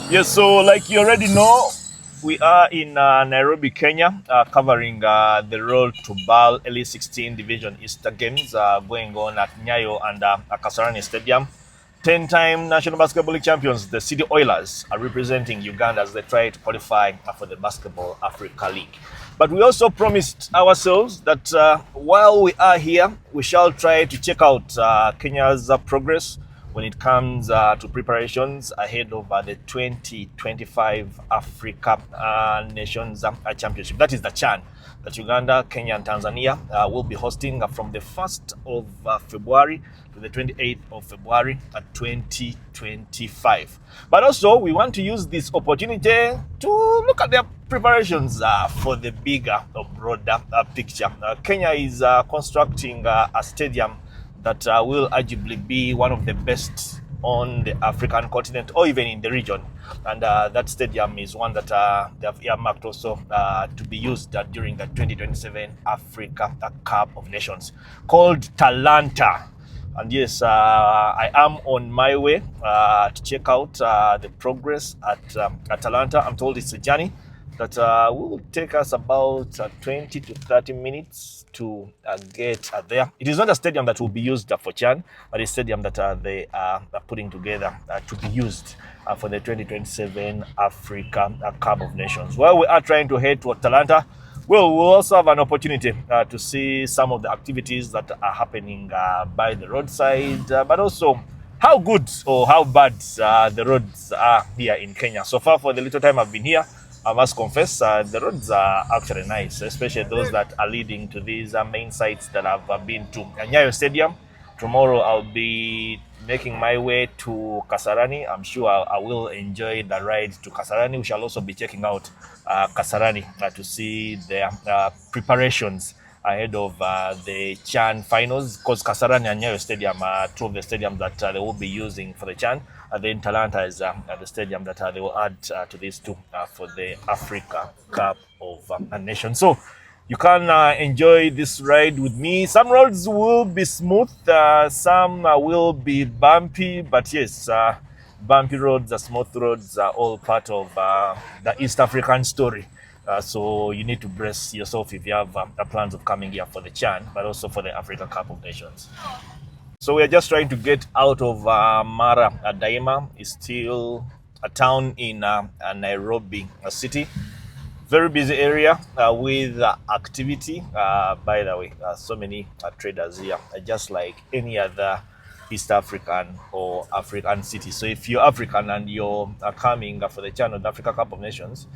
Yes, so like you already know, we are in Nairobi, Kenya, covering the road to BAL Elite 16 Division Easter Games going on at Nyayo and Kasarani Stadium. 10-time National Basketball League champions, the City Oilers, are representing Uganda as they try to qualify for the Basketball Africa League. But we also promised ourselves that while we are here, we shall try to check out Kenya's progress when it comes to preparations ahead of the 2025 Africa Nations Championship. That is the CHAN that Uganda, Kenya, and Tanzania will be hosting from the 1st of February to the 28th of February 2025. But also, we want to use this opportunity to look at their preparations for the bigger or broader picture. Kenya is constructing a stadium that will arguably be one of the best on the African continent or even in the region. And that stadium is one that they have earmarked also to be used during the 2027 Africa Cup of Nations, called Talanta. And yes, I am on my way to check out the progress at Talanta. I'm told it's a journey that will take us about 20 to 30 minutes to get there. It is not a stadium that will be used for CHAN, but a stadium that they are putting together to be used for the 2027 Africa Cup of Nations. While we are trying to head to Talanta, we'll also have an opportunity to see some of the activities that are happening by the roadside, but also how good or how bad the roads are here in Kenya. So far, for the little time I've been here, I must confess, the roads are actually nice, especially those that are leading to these main sites that I've been to. Nyayo Stadium. Tomorrow I'll be making my way to Kasarani. I'm sure I will enjoy the ride to Kasarani. We shall also be checking out Kasarani to see their preparations ahead of the CHAN finals, because Kasarani and Nyayo Stadium are two of the stadiums that they will be using for the CHAN. And then Talanta is the stadium that they will add to these two for the Africa Cup of Nations. So you can enjoy this ride with me. Some roads will be smooth, some will be bumpy, but yes, bumpy roads, smooth roads are all part of the East African story. So you need to brace yourself if you have plans of coming here for the CHAN, but also for the Africa Cup of Nations. So we are just trying to get out of Mara. Daima is still a town in Nairobi city. Very busy area with activity. By the way, so many traders here, just like any other East African or African city. So if you're African and you're coming for the CHAN of the Africa Cup of Nations,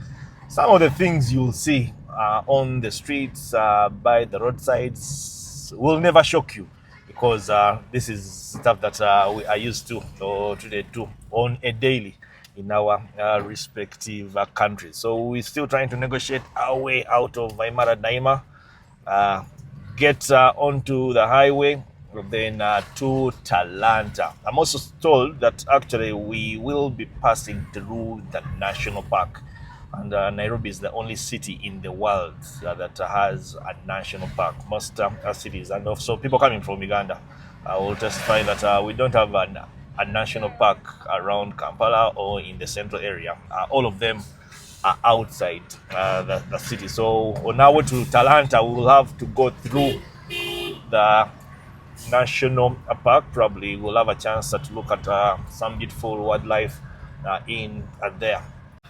some of the things you'll see on the streets, by the roadsides, will never shock you, because this is stuff that we are used to or today to on a daily in our respective countries. So we're still trying to negotiate our way out of Imara Daima, get onto the highway, then to Talanta. I'm also told that actually we will be passing through the national park. And Nairobi is the only city in the world that has a national park. Most cities, and also people coming from Uganda will testify that we don't have a national park around Kampala or in the central area. All of them are outside the city. So on our way to Talanta, we will have to go through the national park. Probably we'll have a chance to look at some beautiful wildlife in there.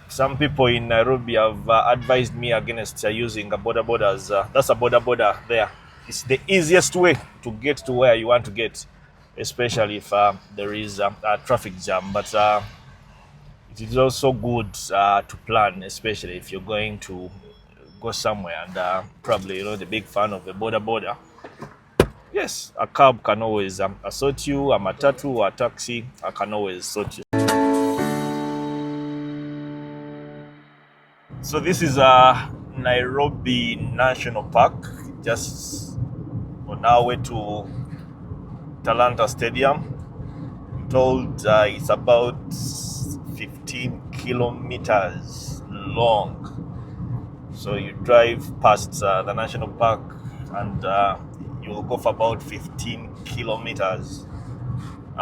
Some people in Nairobi have advised me against using a border borders. That's a border there. It's the easiest way to get to where you want to get, especially if there is a traffic jam. But it is also good to plan, especially if you're going to go somewhere and probably the big fan of the border. Yes, a cab can always sort you, a matatu or a taxi can always sort you. So this is Nairobi National Park, just on our way to Talanta Stadium. I'm told it's about 15 kilometers long. So you drive past the national park and you'll go for about 15 kilometers,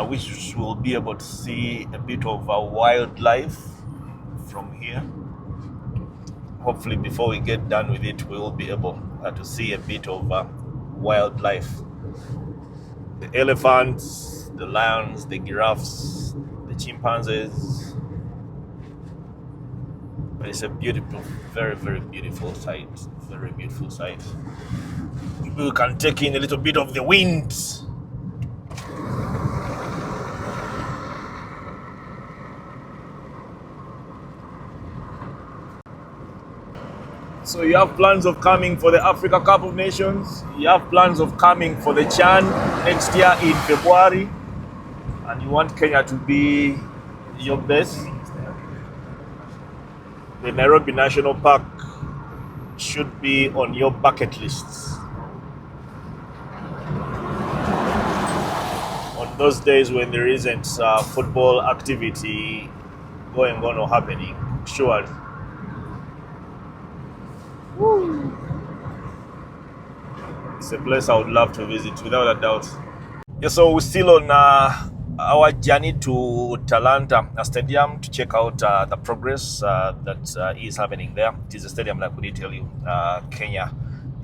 which will be able to see a bit of wildlife from here. Hopefully before we get done with it, we will be able to see a bit of wildlife. The elephants, the lions, the giraffes, the chimpanzees. But it's a beautiful, very, very beautiful sight. Very beautiful sight. We can take in a little bit of the wind. So you have plans of coming for the Africa Cup of Nations. You have plans of coming for the CHAN next year in February. And you want Kenya to be your best. The Nairobi National Park should be on your bucket lists. On those days when there isn't football activity going on or happening, sure. Woo. It's a place I would love to visit without a doubt. Yeah, so we're still on our journey to Talanta Stadium to check out the progress that is happening there. It is a stadium, like we did tell you, Kenya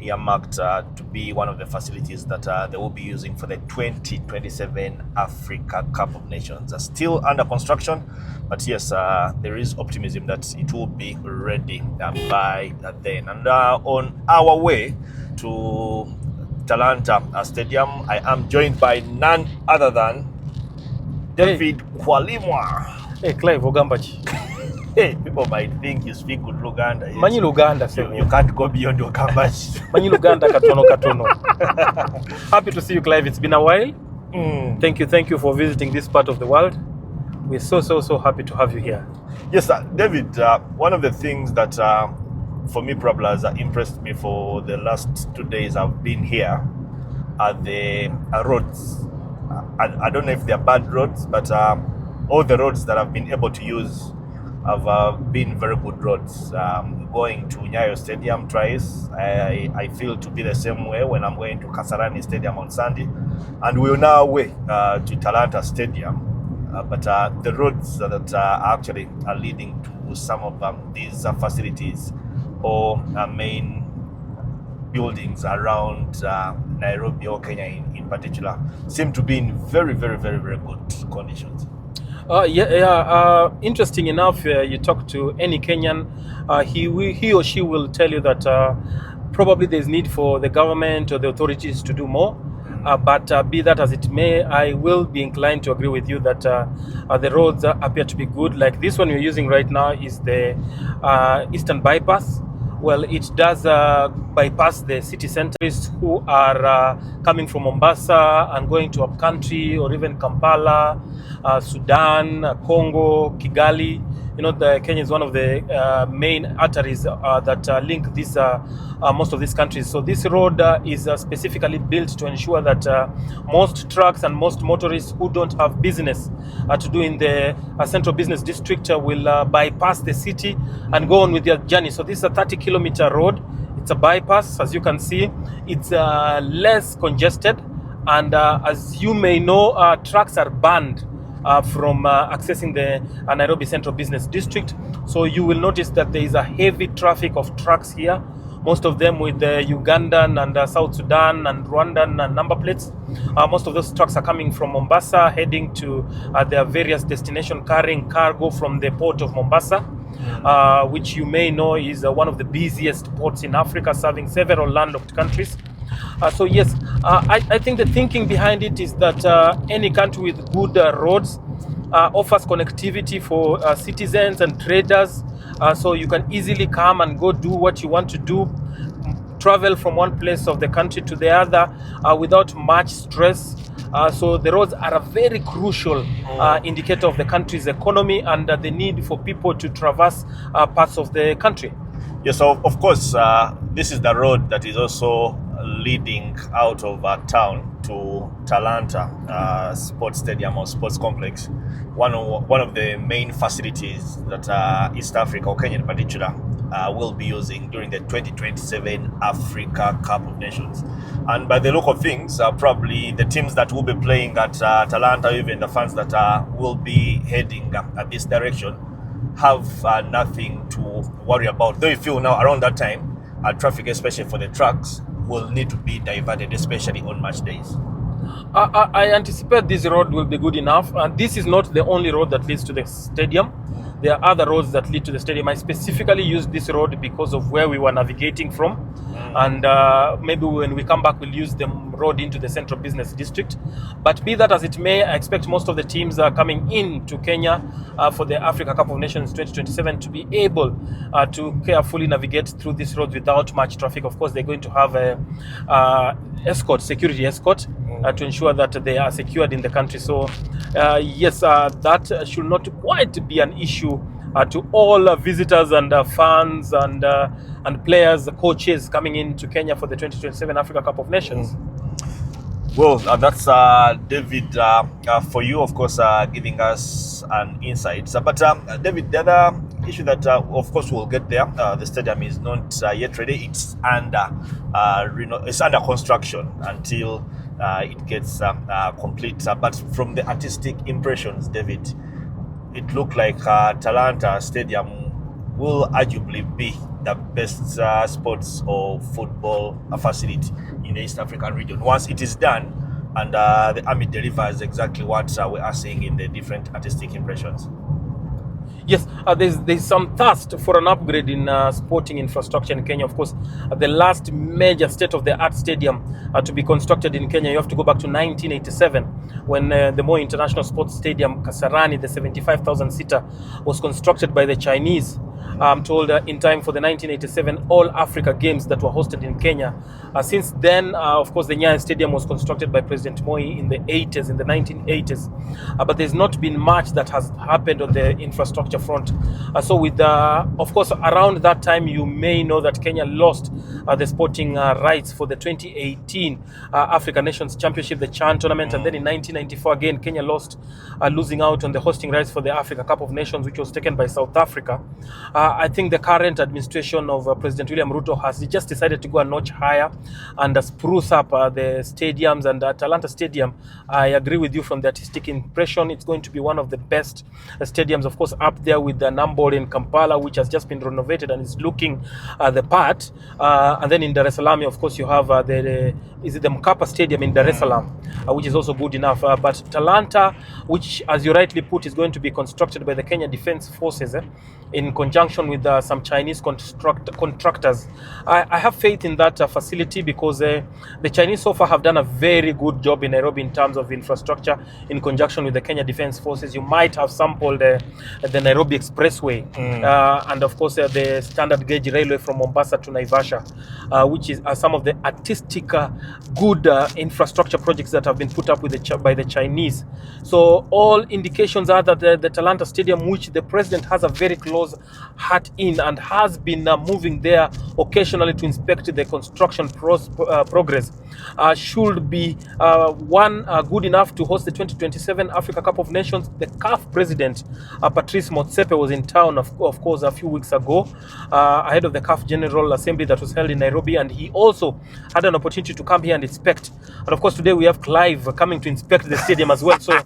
earmarked to be one of the facilities that they will be using for the 2027 Africa Cup of Nations. Still under construction, but yes, there is optimism that it will be ready by then. And on our way to Talanta Stadium, I am joined by none other than David Kwalimwa. Hey, Clive Ogambachi. Hey, people might think you speak good Luganda. Yes. Manyi Luganda, you can't go beyond Ogambachi. Manyi Luganda katono. Happy to see you, Clive. It's been a while. Thank you for visiting this part of the world. We're so happy to have you here. Yes, David, one of the things that for me probably has impressed me for the last 2 days I've been here are the roads. I don't know if they're bad roads, but all the roads that I've been able to use have been very good roads. Going to Nyayo Stadium twice, I feel to be the same way when I'm going to Kasarani Stadium on Sunday. And we're now way to Talanta Stadium. But the roads that actually are leading to some of these facilities or main buildings around Nairobi or Kenya in particular seem to be in very good conditions. Interesting enough, you talk to any Kenyan, he or she will tell you that probably there's need for the government or the authorities to do more. But be that as it may, I will be inclined to agree with you that the roads appear to be good. Like this one you're using right now is the Eastern Bypass. Well, it does bypass the city centers who are coming from Mombasa and going to upcountry or even Kampala, Sudan, Congo, Kigali. You know, Kenya is one of the main arteries that link this most of these countries. So this road is specifically built to ensure that most trucks and most motorists who don't have business to do in the central business district will bypass the city and go on with their journey. So this is a 30-kilometer road. It's a bypass, as you can see. It's less congested, and as you may know, trucks are banned from accessing the Nairobi Central Business District. So you will notice that there is a heavy traffic of trucks here, most of them with the Ugandan and South Sudan and Rwandan number plates. Most of those trucks are coming from Mombasa, heading to their various destinations, carrying cargo from the port of Mombasa, which you may know is one of the busiest ports in Africa, serving several landlocked countries. So yes, I think the thinking behind it is that any country with good roads offers connectivity for citizens and traders, so you can easily come and go do what you want to do, travel from one place of the country to the other without much stress. So the roads are a very crucial indicator of the country's economy and the need for people to traverse parts of the country. Yes, so of course, this is the road that is also leading out of town to Talanta Sports Stadium or Sports Complex, one of the main facilities that East Africa or Kenya in particular will be using during the 2027 Africa Cup of Nations. And by the look of things, probably the teams that will be playing at Talanta, even the fans that will be heading at this direction, have nothing to worry about. Though you feel now around that time, traffic, especially for the trucks, will need to be diverted, especially on match days. I anticipate this road will be good enough. And this is not the only road that leads to the stadium. There are other roads that lead to the stadium. I specifically used this road because of where we were navigating from. And maybe when we come back, we'll use the road into the central business district. But be that as it may, I expect most of the teams coming into Kenya for the Africa Cup of Nations 2027 to be able to carefully navigate through this road without much traffic. Of course, they're going to have a security escort to ensure that they are secured in the country. So yes, that should not quite be an issue to all visitors and fans and players, coaches coming into Kenya for the 2027 Africa Cup of Nations. Well, that's David for you, of course, giving us an insight. But David, the other issue that, of course, we'll get there. The stadium is not yet ready. It's under construction until it gets complete. But from the artistic impressions, David, it looked like Talanta Stadium will arguably be the best sports or football facility in the East African region once it is done and the army delivers exactly what we are seeing in the different artistic impressions. Yes, there's some thirst for an upgrade in sporting infrastructure in Kenya. Of course, the last major state-of-the-art stadium to be constructed in Kenya, you have to go back to 1987 when the Moi International Sports Stadium, Kasarani, the 75,000-seater, was constructed by the Chinese. I'm told in time for the 1987 All Africa Games that were hosted in Kenya. Since then, of course, the Nyayo Stadium was constructed by President Moi in the 1980s. But there's not been much that has happened on the infrastructure front. So with, of course, around that time, you may know that Kenya lost the sporting rights for the 2018 Africa Nations Championship, the CHAN tournament. And then in 1994, again, Kenya lost, losing out on the hosting rights for the Africa Cup of Nations, which was taken by South Africa. I think the current administration of President William Ruto has just decided to go a notch higher and spruce up the stadiums. And Talanta Stadium, I agree with you from the artistic impression. It's going to be one of the best stadiums, of course, up there with the Nambol in Kampala, which has just been renovated and is looking the part. And then in Dar es Salaam, of course, you have the Mkapa Stadium in Dar es Salaam, which is also good enough. But Talanta, which, as you rightly put, is going to be constructed by the Kenya Defence Forces in conjunction with some Chinese contractors. I have faith in that facility because the Chinese so far have done a very good job in Nairobi in terms of infrastructure in conjunction with the Kenya Defence Forces. You might have sampled the Nairobi Expressway and of course the standard gauge railway from Mombasa to Naivasha, which is some of the artistic good infrastructure projects that have been put up with by the Chinese. So all indications are that the Talanta Stadium, which the president has a very close heart in and has been moving there occasionally to inspect the construction progress, should be good enough to host the 2027 Africa Cup of Nations. The CAF president, Patrice Motsepe, was in town, of course, a few weeks ago ahead of the CAF General Assembly that was held in Nairobi, and he also had an opportunity to come here and inspect. And of course, today we have Clive coming to inspect the stadium as well. So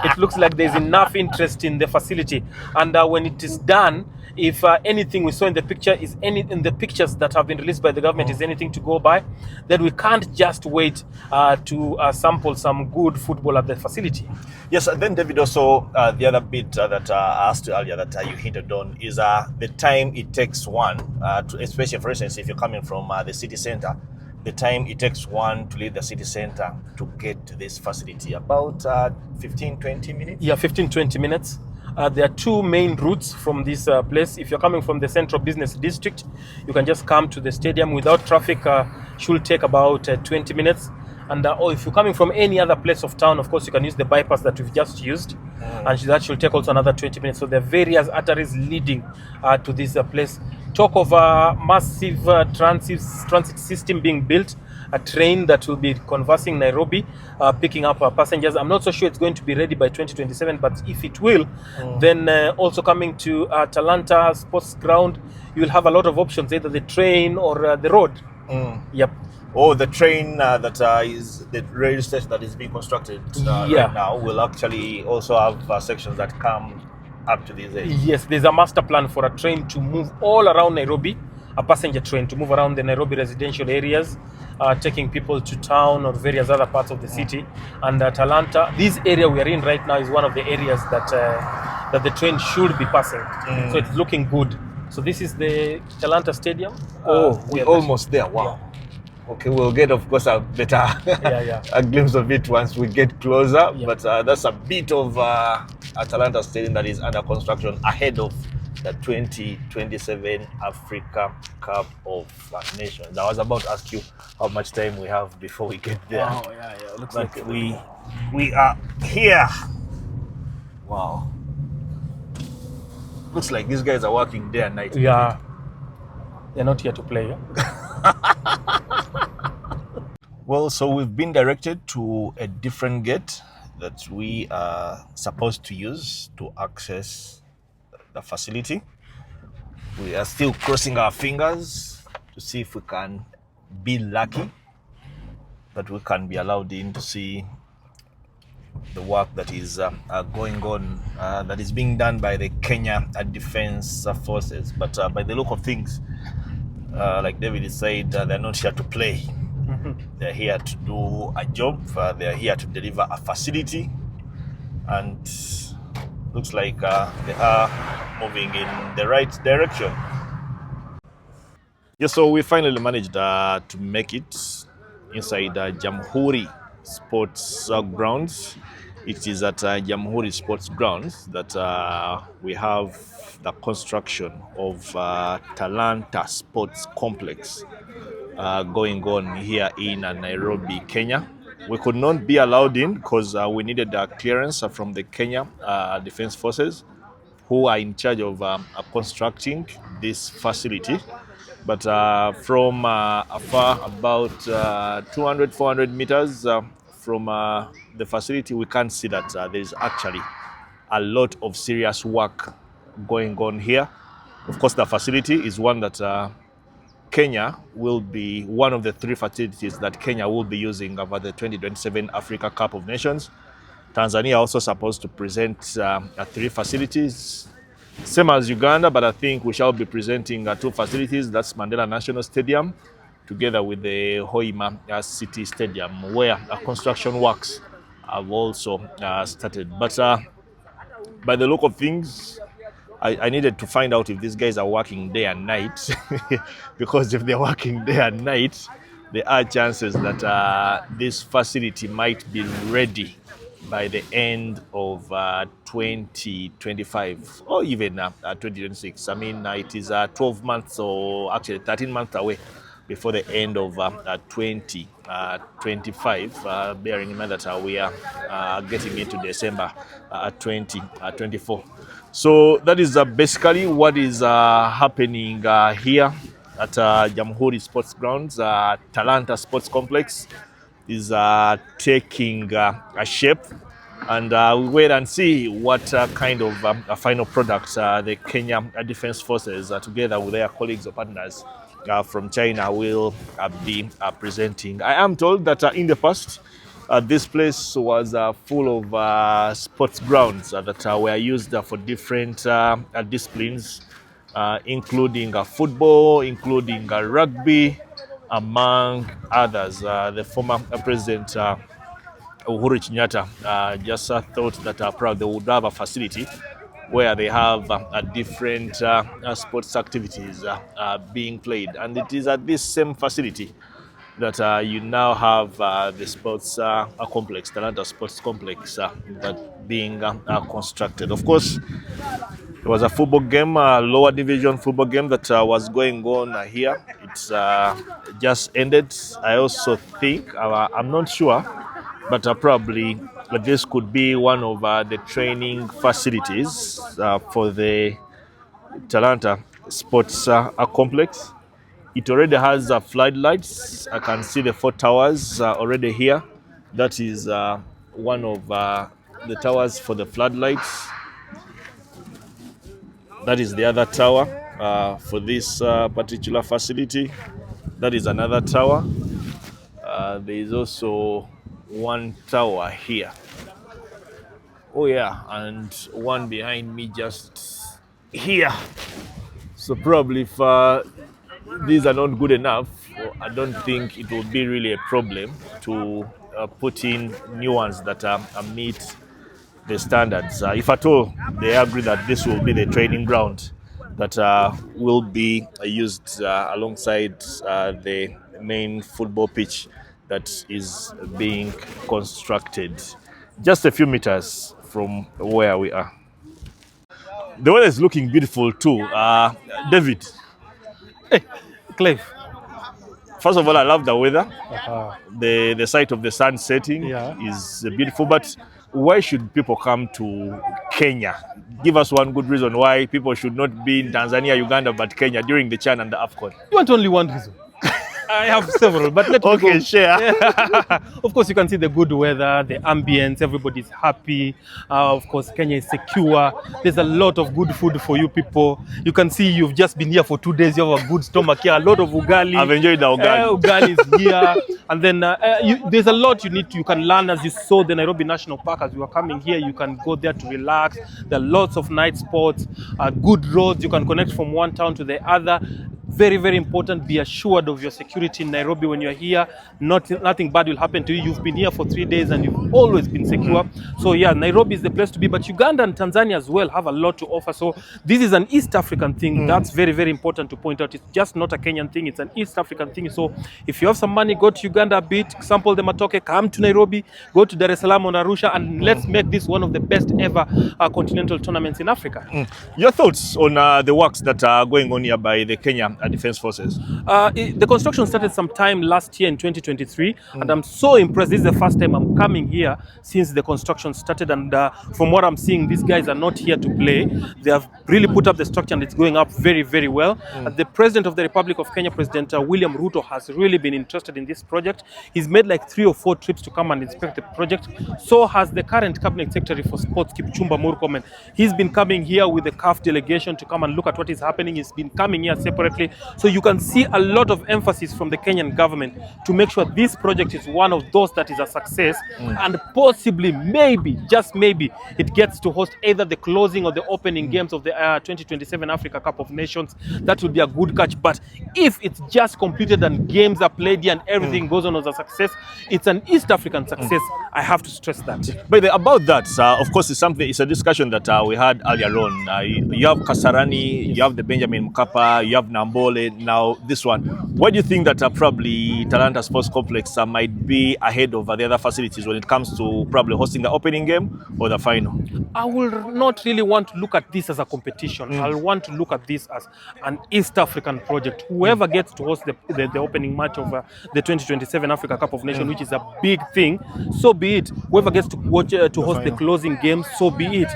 it looks like there's enough interest in the facility. And when it is done, if anything we saw in the picture is in the pictures that have been released by the government is anything to go by, then we can't just wait to sample some good football at the facility. Yes, and then David, also the other bit that I asked you earlier that you hinted on is the time it takes one, especially for instance, if you're coming from the city center, the time it takes one to leave the city center to get to this facility, about 15-20 minutes? Yeah, 15-20 minutes. There are two main routes from this place. If you're coming from the central business district, you can just come to the stadium without traffic. Should take about 20 minutes. And or if you're coming from any other place of town, of course, you can use the bypass that we've just used. And that should take also another 20 minutes. So there are various arteries leading to this place. Talk of a massive transit system being built, a train that will be conversing Nairobi, picking up passengers. I'm not so sure it's going to be ready by 2027, but if it will, then also coming to Talanta Sports Ground, you'll have a lot of options, either the train or the road. Yep. Oh, the train that is the rail station that is being constructed right now will actually also have sections that come up to this age. Yes, there's a master plan for a train to move all around Nairobi, a passenger train to move around the Nairobi residential areas, taking people to town or various other parts of the city. And Talanta, this area we are in right now is one of the areas that that the train should be passing. So it's looking good. So this is the Talanta Stadium. We're almost there. Wow. Yeah. Okay, we'll get, of course, a better a glimpse of it once we get closer. Yeah. But that's a bit of Talanta Stadium that is under construction ahead of the 2027 Africa Cup of Nations. I was about to ask you how much time we have before we get there. Oh, yeah. Looks But like we are here. Wow. Looks like these guys are working day and night. Yeah. They're not here to play. Yeah? Well, so we've been directed to a different gate that we are supposed to use to access the facility. We are still crossing our fingers to see if we can be lucky that we can be allowed in to see the work that is going on, that is being done by the Kenya Defense Forces. But by the look of things, like David said, they're not here to play. They're here to do a job. They're here to deliver a facility, and looks like they are moving in the right direction. Yeah, so we finally managed to make it inside Jamhuri Sports Grounds. It is at Jamhuri Sports Grounds that we have the construction of Talanta Sports Complex going on here in Nairobi, Kenya. We could not be allowed in because we needed clearance from the Kenya Defense Forces, who are in charge of constructing this facility. But from afar, about 200, 400 meters from the facility, we can see that there is actually a lot of serious work going on here. Of course, the facility is one that Kenya will be one of the three facilities that Kenya will be using over the 2027 Africa Cup of Nations. Tanzania also supposed to present 3 facilities, same as Uganda, but I think we shall be presenting 2 facilities. That's Mandela National Stadium, together with the Hoima City Stadium, where construction works have also started. But by the look of things, I needed to find out if these guys are working day and night, because if they're working day and night, there are chances that this facility might be ready by the end of 2025 or even 2026. I mean, it is 12 months or actually 13 months away before the end of 2025, bearing in mind that we are getting into December 2024. So that is basically what is happening here at Jamhuri Sports Grounds. Talanta Sports Complex is taking a shape, and we wait and see what kind of a final product the Kenya Defense Forces, together with their colleagues or partners from China, will be presenting. I am told that in the past, this place was full of sports grounds that were used for different disciplines, including football, including rugby, among others. The former President Uhuru Kenyatta just thought that probably they would have a facility where they have different sports activities being played. And it is at this same facility that you now have the sports complex, Talanta Sports Complex, that being constructed. Of course, there was a football game, a lower division football game that was going on here. It's just ended. I also think, I'm not sure, but probably this could be one of the training facilities for the Talanta Sports Complex. It already has floodlights. I can see the 4 towers already here. That is one of the towers for the floodlights. That is the other tower for this particular facility. That is another tower. There is also one tower here. Oh yeah, and one behind me just here. So probably if these are not good enough, I don't think it will be really a problem to put in new ones that meet the standards. If at all they agree that this will be the training ground that will be used alongside the main football pitch that is being constructed just a few meters from where we are. The weather is looking beautiful too. David, Clive. first of all, I love the weather. Uh-huh. The sight of the sun setting Yeah. is beautiful. But why should people come to Kenya? Give us one good reason why people should not be in Tanzania, Uganda, but Kenya during the CHAN and the AFCON. You want only one reason? I have several, but let me Okay, go. share. Of course, you can see the good weather, the ambience, everybody's happy. Of course, Kenya is secure. There's a lot of good food for you people. You can see you've just been here for 2 days. You have a good stomach here, a lot of ugali. I've enjoyed the ugali. Ugali is here. And then there's a lot you can learn. As you saw the Nairobi National Park, as you are coming here, you can go there to relax. There are lots of night spots, good roads. You can connect from one town to the other. Very, very important. Be assured of your security in Nairobi when you're here. Nothing bad will happen to you. You've been here for 3 days and you've always been secure. So yeah, Nairobi is the place to be. But Uganda and Tanzania as well have a lot to offer. So this is an East African thing. That's very, very important to point out. It's just not a Kenyan thing. It's an East African thing. So if you have some money, go to Uganda a bit, sample the matoke, come to Nairobi, go to Dar es Salaam or Arusha, and let's make this one of the best ever continental tournaments in Africa. Your thoughts on the works that are going on here by the Kenya Defense Forces? The construction started sometime last year in 2023, and I'm so impressed. This is the first time I'm coming here since the construction started, and from what I'm seeing, these guys are not here to play. They have really put up the structure, and it's going up very, very well. The President of the Republic of Kenya, President William Ruto, has really been interested in this project. He's made like 3 or 4 trips to come and inspect the project. So has the current Cabinet Secretary for Sports, Kipchumba Murkomen. He's been coming here with the CAF delegation to come and look at what is happening. He's been coming here separately. So you can see a lot of emphasis from the Kenyan government to make sure this project is one of those that is a success, and possibly, maybe, just maybe, it gets to host either the closing or the opening games of the 2027 Africa Cup of Nations. That would be a good catch. But if it's just completed and games are played here and everything goes on as a success, it's an East African success. I have to stress that. But about that, of course, it's a discussion that we had earlier on. You have Kasarani, you have the Benjamin Mkapa, you have Nambole, now this one. Why do you think that probably Talanta Sports Complex might be ahead of the other facilities when it comes to probably hosting the opening game or the final? I will not really want to look at this as a competition. I'll want to look at this as an East African project. Whoever gets to host the opening match of the 2027 Africa Cup of Nations, which is a big thing, so be it. Whoever gets to watch host the closing game, so be it.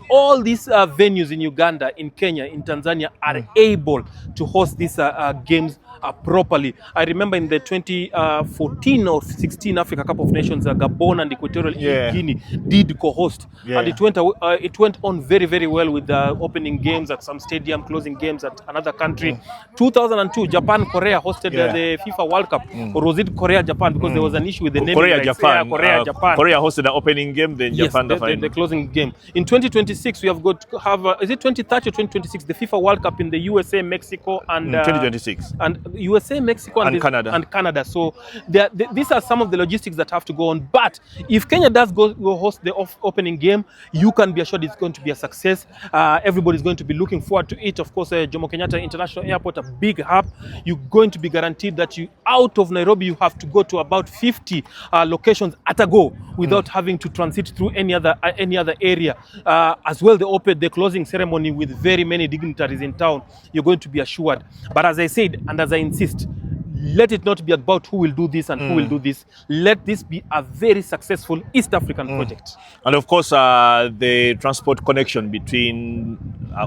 All these venues in Uganda, in Kenya, in Tanzania are able to host these games properly. I remember in the 2014 or 16 Africa Cup of Nations, Gabon and Equatorial Guinea did co-host, and it went on very, very well with the opening games at some stadium, closing games at another country. 2002, Japan Korea hosted the FIFA World Cup, or was it Korea Japan? Because there was an issue with the naming Korea rights. Japan. Korea Japan. Korea hosted the opening game, then Japan the final. The closing game. In 2026, we have got to have is it 2030 or 2026? The FIFA World Cup in the USA, Mexico, and 2026. And USA, Mexico, and Canada. So these are some of the logistics that have to go on. But if Kenya does go host the opening game, you can be assured it's going to be a success. Everybody's going to be looking forward to it. Of course, Jomo Kenyatta International Airport, a big hub. You're going to be guaranteed that you out of Nairobi, you have to go to about 50 locations at a go without having to transit through any other area. As well, the closing ceremony with very many dignitaries in town. You're going to be assured. But as I said, and as I insist, let it not be about who will do this and who will do this. Let this be a very successful East African project. And of course, the transport connection between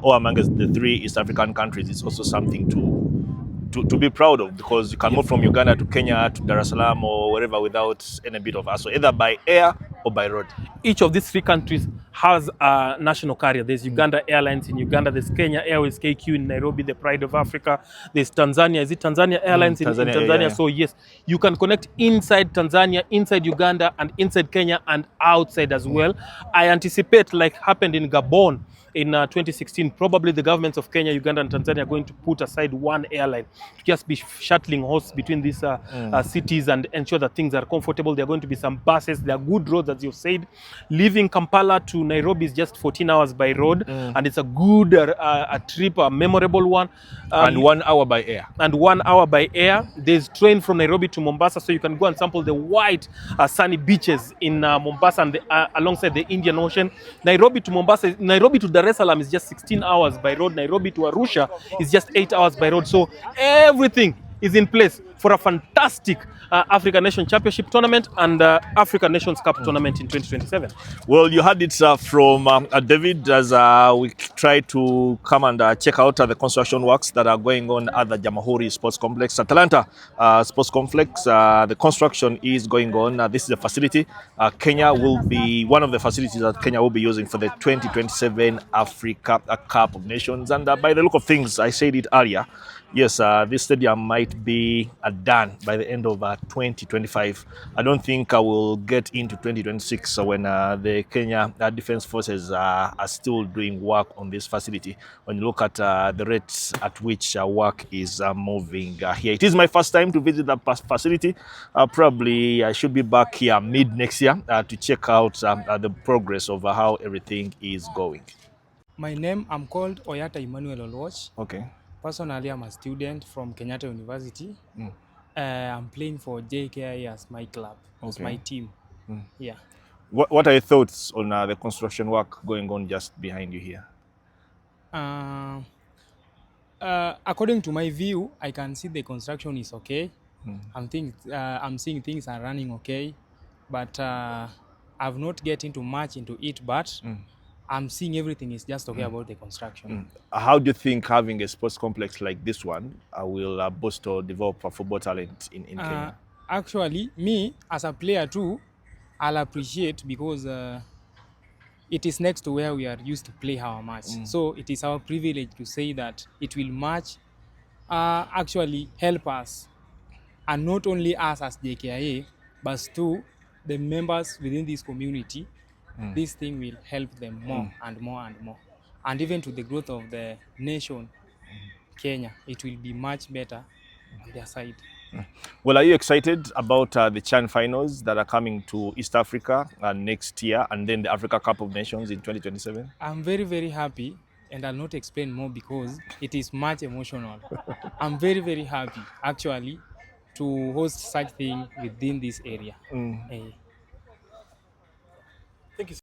or among the 3 East African countries is also something to be proud of, because you can move from Uganda to Kenya to Dar es Salaam or wherever without any bit of hassle, either by air or by road? Each of these 3 countries has a national carrier. There's Uganda Airlines in Uganda, there's Kenya Airways KQ in Nairobi, the pride of Africa. There's Tanzania, is it Tanzania Airlines in Tanzania? Yeah. So yes, you can connect inside Tanzania, inside Uganda, and inside Kenya, and outside as well. I anticipate, like happened in Gabon in 2016, probably the governments of Kenya, Uganda, and Tanzania are going to put aside one airline to just be shuttling hosts between these cities and ensure that things are comfortable. There are going to be some buses. There are good roads, as you've said. Leaving Kampala to Nairobi is just 14 hours by road, and it's a good a trip, a memorable one. And 1 hour by air. And 1 hour by air. There's train from Nairobi to Mombasa, so you can go and sample the white sunny beaches in Mombasa and alongside the Indian Ocean. Nairobi to Mombasa, Nairobi to Dar es Salaam is just 16 hours by road. Nairobi to Arusha is just 8 hours by road. So everything is in place for a fantastic African Nation Championship tournament and African Nations Cup tournament in 2027. Well, you heard it from David as we try to come and check out the construction works that are going on at the Jamhuri Sports Complex. Talanta Sports Complex, the construction is going on. This is a facility. Kenya will be one of the facilities that Kenya will be using for the 2027 Africa Cup of Nations. And by the look of things, I said it earlier, yes, this stadium might be done by the end of 2025. I don't think I will get into 2026 when the Kenya Defense Forces are still doing work on this facility. When you look at the rates at which work is moving here. It is my first time to visit that facility. Probably I should be back here mid next year to check out the progress of how everything is going. My name, I'm called Oyata Emmanuel Olwoch. Okay. Personally, I'm a student from Kenyatta University. I'm playing for JKI as my club, as my team. Yeah. What are your thoughts on the construction work going on just behind you here? According to my view, I can see the construction is okay. I'm seeing things are running okay, but I've not get into much into it, but I'm seeing everything is just okay about the construction. How do you think having a sports complex like this one will boost or develop football talent in Kenya? Actually, me as a player too, I'll appreciate because it is next to where we are used to play our match. So it is our privilege to say that it will much actually help us, and not only us as JKIA, but to the members within this community. This thing will help them more and more and more. And even to the growth of the nation, Kenya, it will be much better on their side. Well, are you excited about the CHAN finals that are coming to East Africa next year, and then the Africa Cup of Nations in 2027? I'm very, very happy, and I'll not explain more because it is much emotional. I'm very, very happy, actually, to host such thing within this area. Thank you.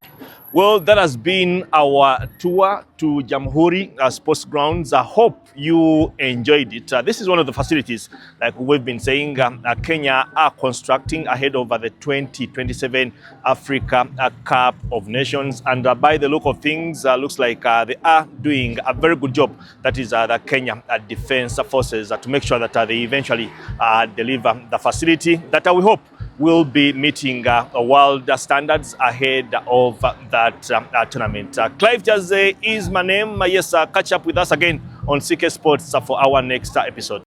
Well, that has been our tour to Jamhuri Sports Grounds. I hope you enjoyed it. This is one of the facilities, like we've been saying, Kenya are constructing ahead of the 2027 Africa Cup of Nations. And by the look of things, looks like they are doing a very good job. That is the Kenya Defense Forces to make sure that they eventually deliver the facility that we hope will be meeting world standards ahead of that tournament. Clive Jazze is my name. Yes, catch up with us again on CK Sports for our next episode.